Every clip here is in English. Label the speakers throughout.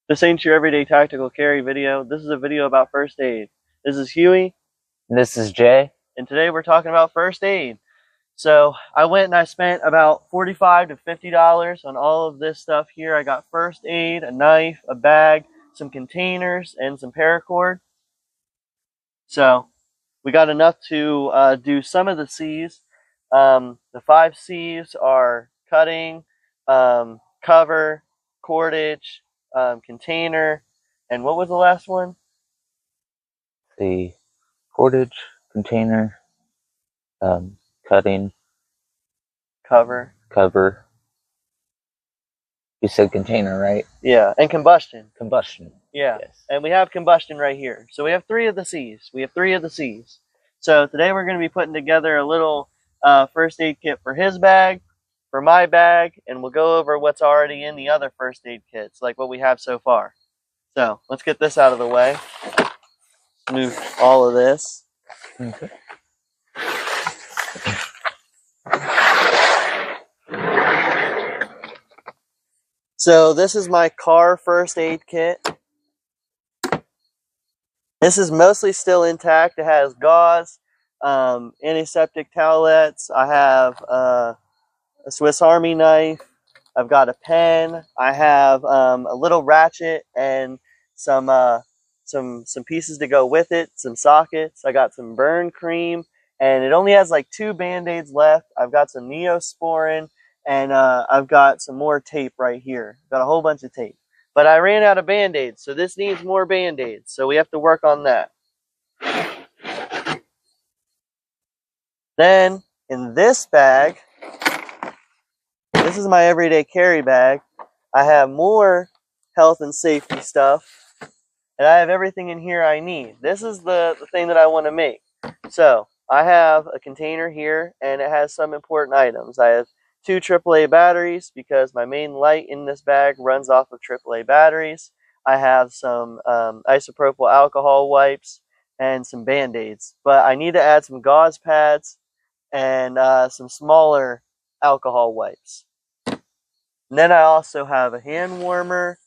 Speaker 1: This ain't your everyday tactical carry video. This is a video about first aid. This is Huey.
Speaker 2: This is Jay.
Speaker 1: And today we're talking about first aid. So I went and I spent about $45 to $50 on all of this stuff here. I got first aid, a knife, a bag, some containers, and some paracord. So we got enough to do some of the C's. The 5 C's are cutting, cover, cordage, container, and what was the last one?
Speaker 2: The cordage, container, cutting,
Speaker 1: Cover.
Speaker 2: You said container, right?
Speaker 1: Yeah, and combustion.
Speaker 2: Combustion.
Speaker 1: Yeah,
Speaker 2: Yes.
Speaker 1: and we have combustion right here. So we have 3 of the C's. So today we're going to be putting together a little first aid kit for his bag, for my bag, and we'll go over what's already in the other first aid kits, like what we have so far. So let's get this out of the way. Move all of this.
Speaker 2: Okay.
Speaker 1: So this is my car first aid kit. This is mostly still intact. It has gauze, antiseptic towelettes. I have a Swiss Army knife. I've got a pen. I have a little ratchet and some pieces to go with it, some sockets. I got some burn cream, and it only has like 2 Band-Aids left. I've got some Neosporin, and I've got some more tape right here. Got a whole bunch of tape. But I ran out of Band-Aids, so this needs more Band-Aids, so we have to work on that. Then, in this bag, this is my everyday carry bag. I have more health and safety stuff, and I have everything in here I need. This is the thing that I want to make. So, I have a container here, and it has some important items. I have 2 AAA batteries, because my main light in this bag runs off of AAA batteries. I have some isopropyl alcohol wipes and some Band-Aids. But I need to add some gauze pads and some smaller alcohol wipes. And then I also have a hand warmer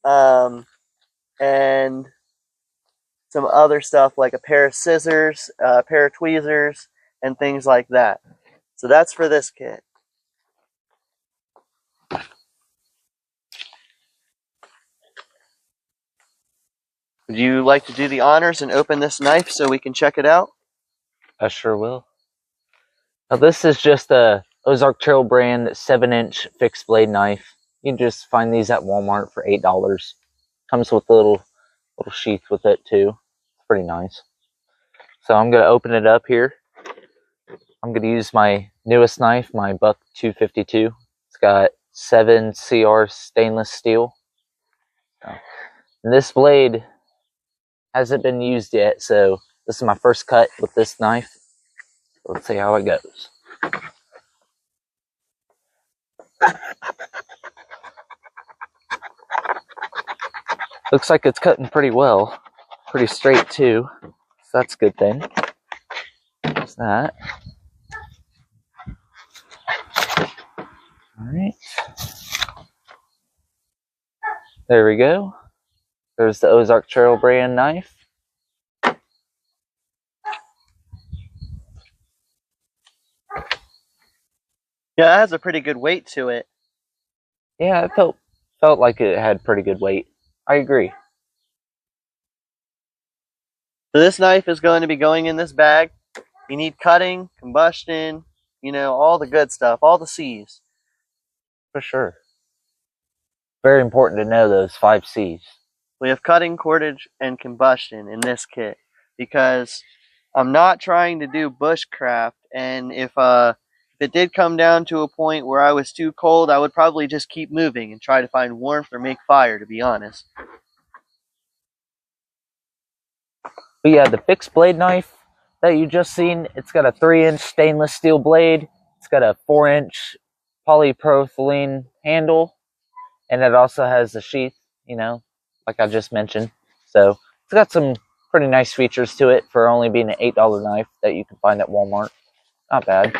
Speaker 1: and some other stuff like a pair of scissors, a pair of tweezers, and things like that. So that's for this kit. Would you like to do the honors and open this knife so we can check it out?
Speaker 2: I sure will. Now this is just a Ozark Trail brand 7-inch fixed blade knife. You can just find these at Walmart for $8. Comes with a little sheath with it too. It's pretty nice. So I'm gonna open it up here. I'm gonna use my newest knife, my Buck 252. It's got 7 CR stainless steel. And this blade hasn't been used yet, so this is my first cut with this knife. Let's see how it goes. Looks like it's cutting pretty well. Pretty straight too. So that's a good thing. There's that. Alright. There we go. There's the Ozark Trail brand knife.
Speaker 1: Yeah, it has a pretty good weight to it.
Speaker 2: Yeah, it felt like it had pretty good weight. I agree.
Speaker 1: So this knife is going to be going in this bag. You need cutting, combustion, all the good stuff, all the C's.
Speaker 2: For sure. Very important to know those 5 C's.
Speaker 1: We have cutting, cordage, and combustion in this kit because I'm not trying to do bushcraft, and if it did come down to a point where I was too cold, I would probably just keep moving and try to find warmth or make fire, to be honest.
Speaker 2: But yeah, the fixed blade knife that you just seen, it's got a 3-inch stainless steel blade. It's got a 4-inch polypropylene handle, and it also has a sheath, like I just mentioned. So it's got some pretty nice features to it for only being an $8 knife that you can find at Walmart. Not bad.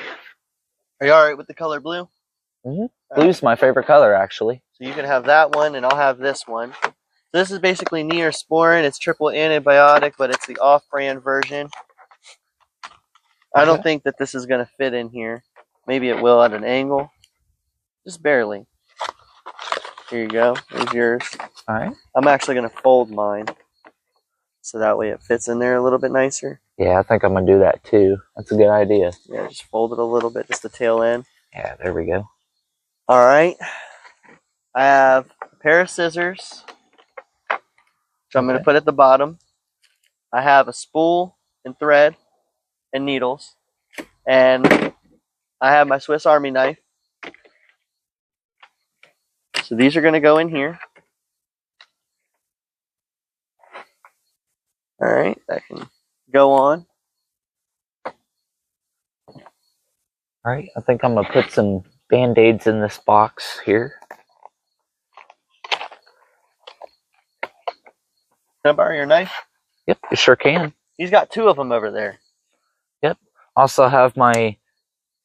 Speaker 1: Are you alright with the color blue?
Speaker 2: Mm-hmm. Blue's my favorite color, actually.
Speaker 1: So you can have that one, and I'll have this one. This is basically Neosporin. It's triple antibiotic, but it's the off-brand version. I don't think that this is going to fit in here. Maybe it will at an angle. Just barely. Here you go. There's yours.
Speaker 2: All right.
Speaker 1: I'm actually going to fold mine, so that way it fits in there a little bit nicer.
Speaker 2: Yeah, I think I'm going to do that too. That's a good idea.
Speaker 1: Yeah, just fold it a little bit, just the tail end.
Speaker 2: Yeah, there we go.
Speaker 1: All right. I have a pair of scissors, which I'm going to put at the bottom. I have a spool and thread and needles. And I have my Swiss Army knife. So these are going to go in here. All right, that can go on.
Speaker 2: All right, I think I'm going to put some Band-Aids in this box here.
Speaker 1: Can I borrow your knife?
Speaker 2: Yep, you sure can.
Speaker 1: He's got 2 of them over there.
Speaker 2: Yep. Also have my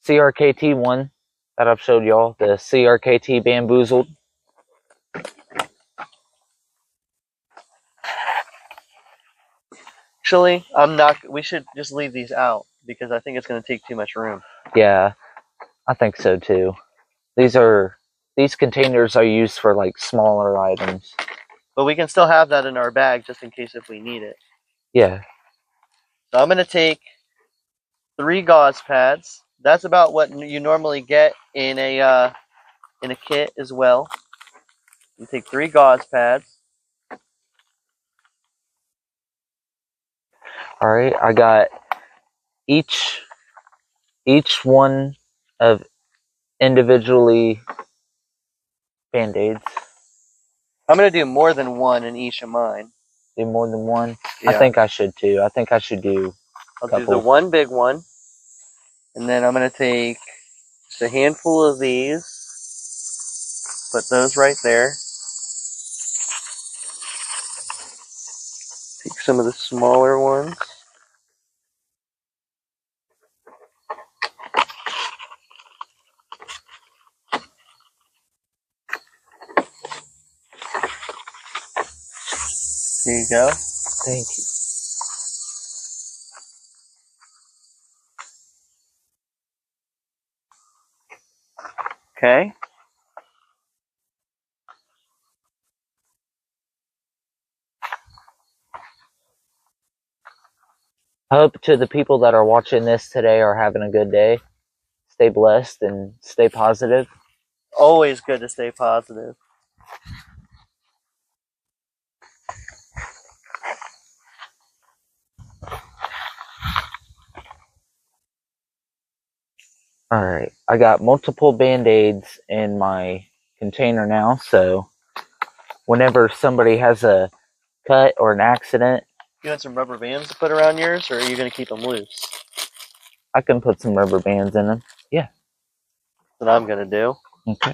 Speaker 2: CRKT one that I've showed y'all, the CRKT Bamboozled.
Speaker 1: Actually, we should just leave these out because I think it's going to take too much room.
Speaker 2: Yeah, I think so too. These containers are used for like smaller items.
Speaker 1: But we can still have that in our bag just in case if we need it.
Speaker 2: Yeah.
Speaker 1: So I'm going to take 3 gauze pads. That's about what you normally get in a kit as well. You take 3 gauze pads.
Speaker 2: All right, I got each one of individually Band-Aids.
Speaker 1: I'm going to do more than 1 in each of mine.
Speaker 2: Do more than 1?
Speaker 1: Yeah.
Speaker 2: I think I should too. I think I should do
Speaker 1: I'll do the 1 big one. And then I'm going to take just a handful of these. Put those right there. Take some of the smaller ones. Here you go.
Speaker 2: Thank you.
Speaker 1: Okay.
Speaker 2: I hope to the people that are watching this today are having a good day. Stay blessed and stay positive.
Speaker 1: Always good to stay positive.
Speaker 2: Alright, I got multiple Band-Aids in my container now, so whenever somebody has a cut or an accident,
Speaker 1: You want some rubber bands to put around yours, or are you going to keep them loose?
Speaker 2: I can put some rubber bands in them. Yeah.
Speaker 1: That's what I'm going to do.
Speaker 2: Okay.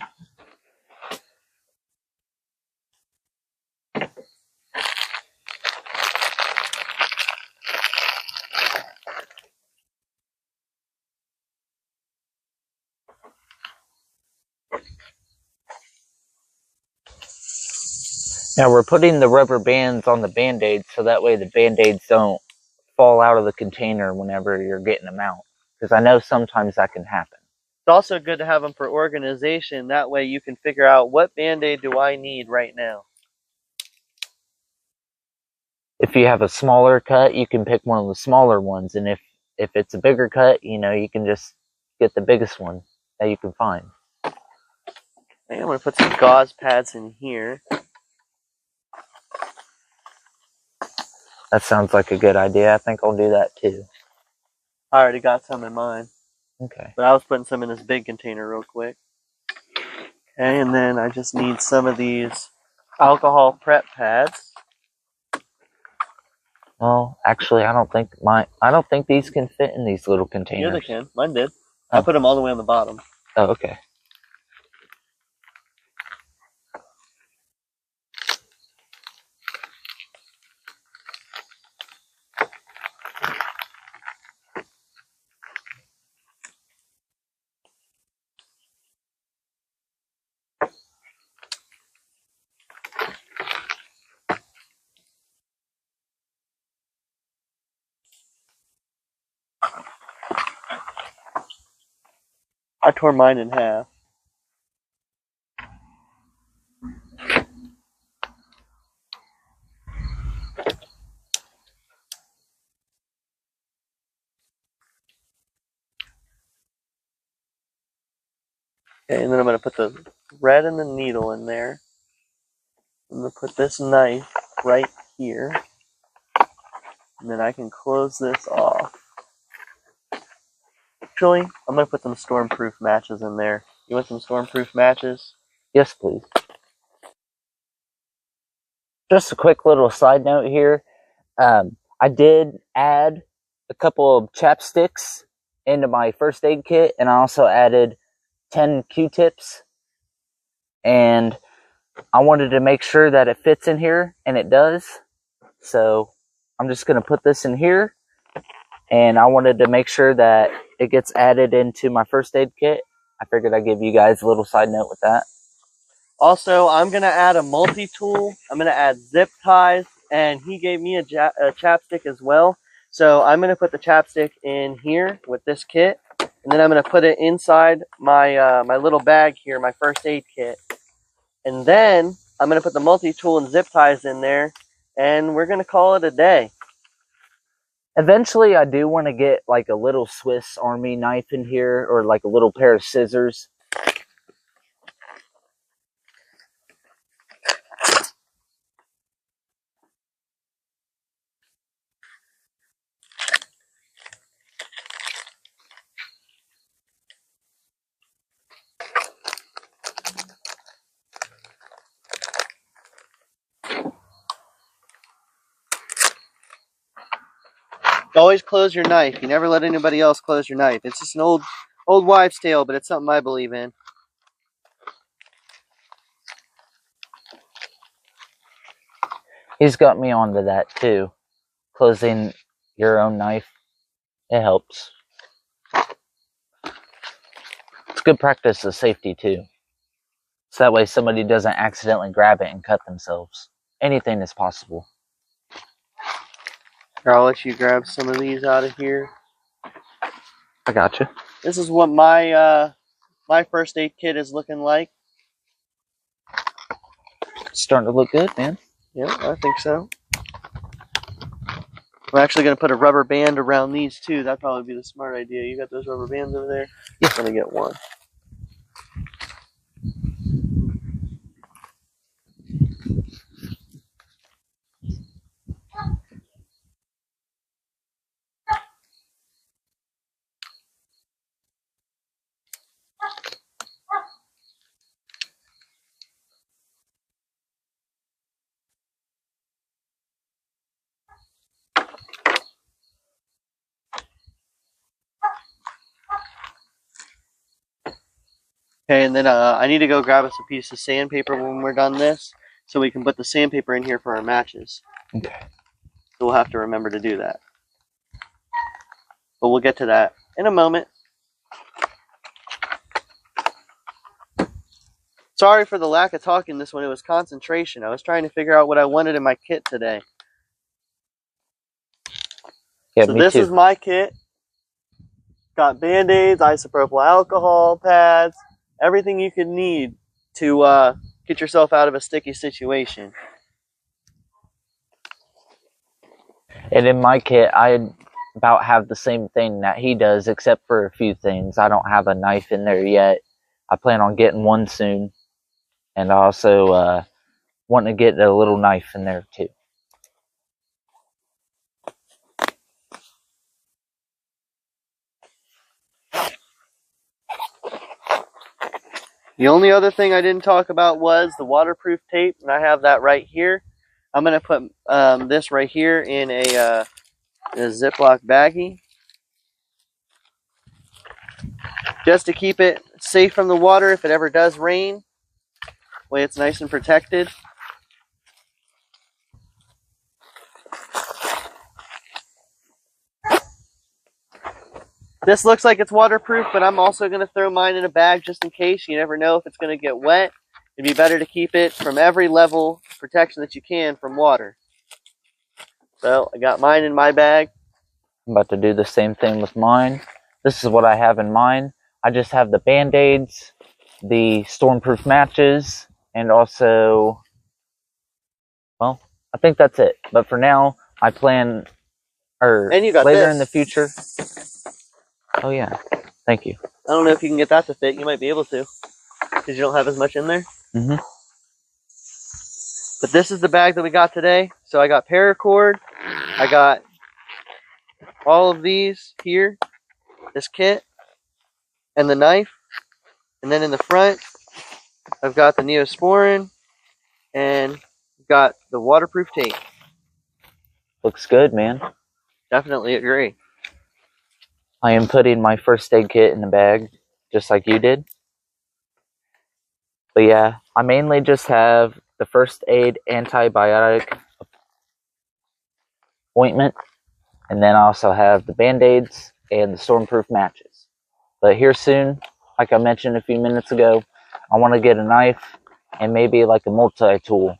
Speaker 2: Now we're putting the rubber bands on the Band-Aids so that way the Band-Aids don't fall out of the container whenever you're getting them out. Because I know sometimes that can happen.
Speaker 1: It's also good to have them for organization. That way you can figure out what Band-Aid do I need right now.
Speaker 2: If you have a smaller cut, you can pick one of the smaller ones. And if it's a bigger cut, you know, you can just get the biggest one that you can find.
Speaker 1: Okay, I'm going to put some gauze pads in here.
Speaker 2: That sounds like a good idea. I think I'll do that too.
Speaker 1: I already got some in mine.
Speaker 2: Okay.
Speaker 1: But I was putting some in this big container real quick. Okay, and then I just need some of these alcohol prep pads.
Speaker 2: Well, actually, I don't think these can fit in these little containers.
Speaker 1: Yeah, they can. Mine did. I put them all the way on the bottom.
Speaker 2: Oh, okay.
Speaker 1: I tore mine in half. Okay, and then I'm going to put the red and the needle in there. I'm going to put this knife right here. And then I can close this off. Actually, I'm going to put some stormproof matches in there. You want some stormproof matches?
Speaker 2: Yes, please. Just a quick little side note here. I did add a couple of chapsticks into my first aid kit, and I also added 10 Q-tips. And I wanted to make sure that it fits in here, and it does. So I'm just going to put this in here, and I wanted to make sure that it gets added into my first aid kit. I figured I'd give you guys a little side note with that.
Speaker 1: Also, I'm going to add a multi-tool. I'm going to add zip ties, and he gave me a chapstick as well. So I'm going to put the chapstick in here with this kit, and then I'm going to put it inside my my little bag here, my first aid kit. And then I'm going to put the multi-tool and zip ties in there, and we're going to call it a day.
Speaker 2: Eventually, I do want to get like a little Swiss Army knife in here, or like a little pair of scissors.
Speaker 1: Always close your knife. You never let anybody else close your knife. It's just an old wives' tale, but it's something I believe in.
Speaker 2: He's got me onto that too. Closing your own knife, it helps. It's good practice of safety too. So that way somebody doesn't accidentally grab it and cut themselves. Anything is possible.
Speaker 1: Here, I'll let you grab some of these out of here.
Speaker 2: I got you.
Speaker 1: This is what my my first aid kit is looking like.
Speaker 2: It's starting to look good, man.
Speaker 1: Yeah, I think so. I'm actually going to put a rubber band around these too. That'd probably be the smart idea. You got those rubber bands over there?
Speaker 2: Yeah.
Speaker 1: I'm going to get one. Okay, and then I need to go grab us a piece of sandpaper when we're done this, so we can put the sandpaper in here for our matches.
Speaker 2: Okay.
Speaker 1: So we'll have to remember to do that. But we'll get to that in a moment. Sorry for the lack of talking this one. It was concentration. I was trying to figure out what I wanted in my kit today.
Speaker 2: Yeah,
Speaker 1: so
Speaker 2: me
Speaker 1: this
Speaker 2: too.
Speaker 1: is my kit. Got Band-Aids, isopropyl alcohol, pads, everything you could need to get yourself out of a sticky situation.
Speaker 2: And in my kit, I about have the same thing that he does, except for a few things. I don't have a knife in there yet. I plan on getting one soon. And I also want to get a little knife in there too.
Speaker 1: The only other thing I didn't talk about was the waterproof tape, and I have that right here. I'm going to put this right here in a Ziploc baggie, just to keep it safe from the water if it ever does rain. That way it's nice and protected. This looks like it's waterproof, but I'm also going to throw mine in a bag just in case. You never know if it's going to get wet. It'd be better to keep it from every level of protection that you can from water. So I got mine in my bag.
Speaker 2: I'm about to do the same thing with mine. This is what I have in mine. I just have the Band-Aids, the stormproof matches, and also, well, I think that's it. But for now, I plan, or
Speaker 1: And you got
Speaker 2: later
Speaker 1: this.
Speaker 2: in the future. Oh yeah, thank you.
Speaker 1: I don't know if you can get that to fit. You might be able to, because you don't have as much in there.
Speaker 2: Mm-hmm.
Speaker 1: But this is the bag that we got today. So I got paracord. I got all of these here, this kit, and the knife. And then in the front, I've got the Neosporin and got the waterproof tape.
Speaker 2: Looks good, man.
Speaker 1: Definitely agree.
Speaker 2: I am putting my first aid kit in the bag, just like you did. But yeah, I mainly just have the first aid antibiotic ointment, and then I also have the Band-Aids and the stormproof matches. But here soon, like I mentioned a few minutes ago, I want to get a knife and maybe like a multi-tool.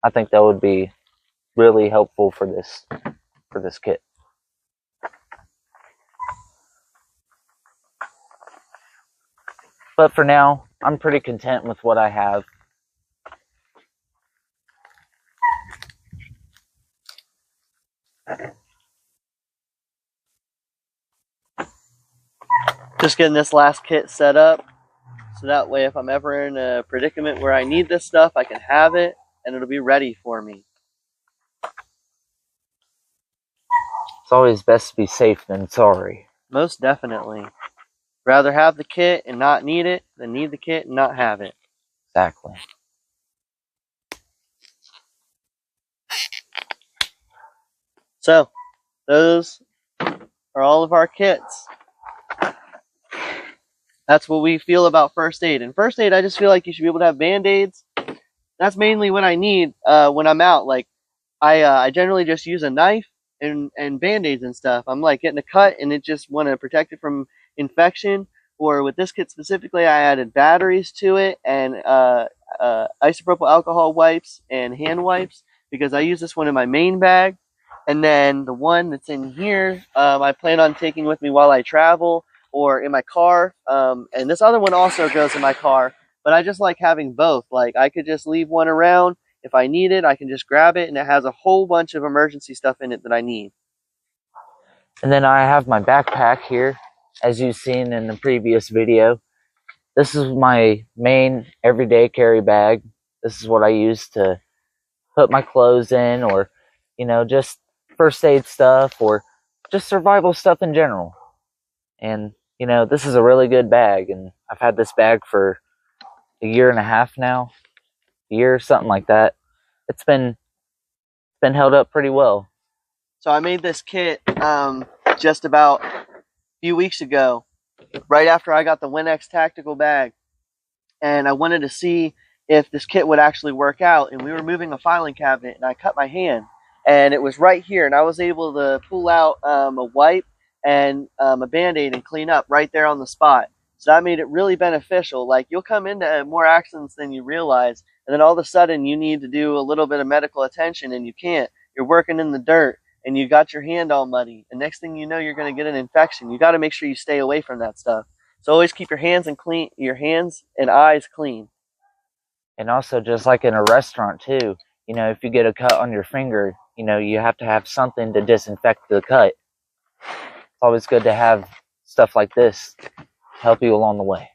Speaker 2: I think that would be really helpful for this kit. But for now, I'm pretty content with what I have.
Speaker 1: Just getting this last kit set up, so that way if I'm ever in a predicament where I need this stuff, I can have it and it'll be ready for me.
Speaker 2: It's always best to be safe than sorry.
Speaker 1: Most definitely. Rather have the kit and not need it than need the kit and not have it.
Speaker 2: Exactly.
Speaker 1: So, those are all of our kits. That's what we feel about first aid. And first aid, I just feel like you should be able to have Band-Aids. That's mainly what I need when I'm out. Like, I generally just use a knife and Band-Aids and stuff. I'm like getting a cut and it just want to protect it from infection. Or with this kit specifically, I added batteries to it and isopropyl alcohol wipes and hand wipes because I use this one in my main bag. And then the one that's in here, I plan on taking with me while I travel or in my car. And this other one also goes in my car, but I just like having both. Like I could just leave one around. If I need it, I can just grab it, and it has a whole bunch of emergency stuff in it that I need.
Speaker 2: And then I have my backpack here, as you've seen in the previous video. This is my main everyday carry bag. This is what I use to put my clothes in, or, you know, just first aid stuff, or just survival stuff in general. And, you know, this is a really good bag, and I've had this bag for a year and a half now. A year, something like that. It's been held up pretty well.
Speaker 1: So I made this kit just about a few weeks ago, right after I got the WinX tactical bag. And I wanted to see if this kit would actually work out. And we were moving a filing cabinet, and I cut my hand. And it was right here, and I was able to pull out a wipe and a Band-Aid and clean up right there on the spot. So that made it really beneficial. Like, you'll come into more accidents than you realize, and then all of a sudden you need to do a little bit of medical attention, and you can't. You're working in the dirt, and you got your hand all muddy, and next thing you know, you're going to get an infection. You got to make sure you stay away from that stuff. So always keep your hands and eyes clean.
Speaker 2: And also, just like in a restaurant too, you know, if you get a cut on your finger, you know, you have to have something to disinfect the cut. It's always good to have stuff like this to help you along the way.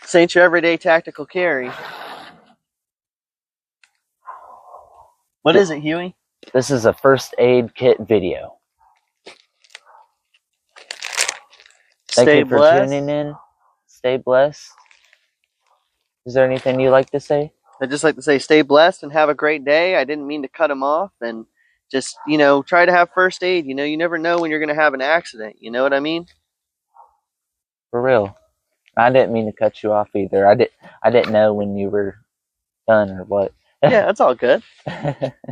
Speaker 1: This ain't your everyday tactical carry. What is it, Huey?
Speaker 2: This is a first aid kit video. Thank you for tuning in. Stay blessed. Is there anything you like to say?
Speaker 1: I'd just like to say stay blessed and have a great day. I didn't mean to cut him off. And just, you know, try to have first aid. You know, you never know when you're going to have an accident. You know what I mean?
Speaker 2: For real. I didn't mean to cut you off either. I didn't know when you were done or what.
Speaker 1: Yeah, that's all good.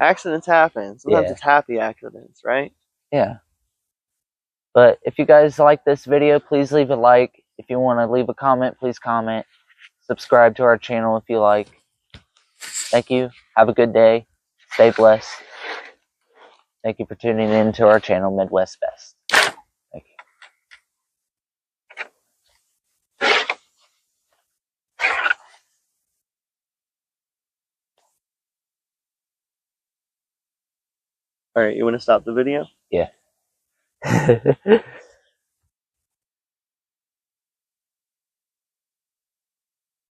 Speaker 1: Accidents happen. Sometimes
Speaker 2: Yeah.
Speaker 1: it's happy accidents, right?
Speaker 2: Yeah. But if you guys like this video, please leave a like. If you want to leave a comment, please comment. Subscribe to our channel if you like. Thank you. Have a good day. Stay blessed. Thank you for tuning in to our channel, Midwest Best.
Speaker 1: Alright, you want to stop the video?
Speaker 2: Yeah.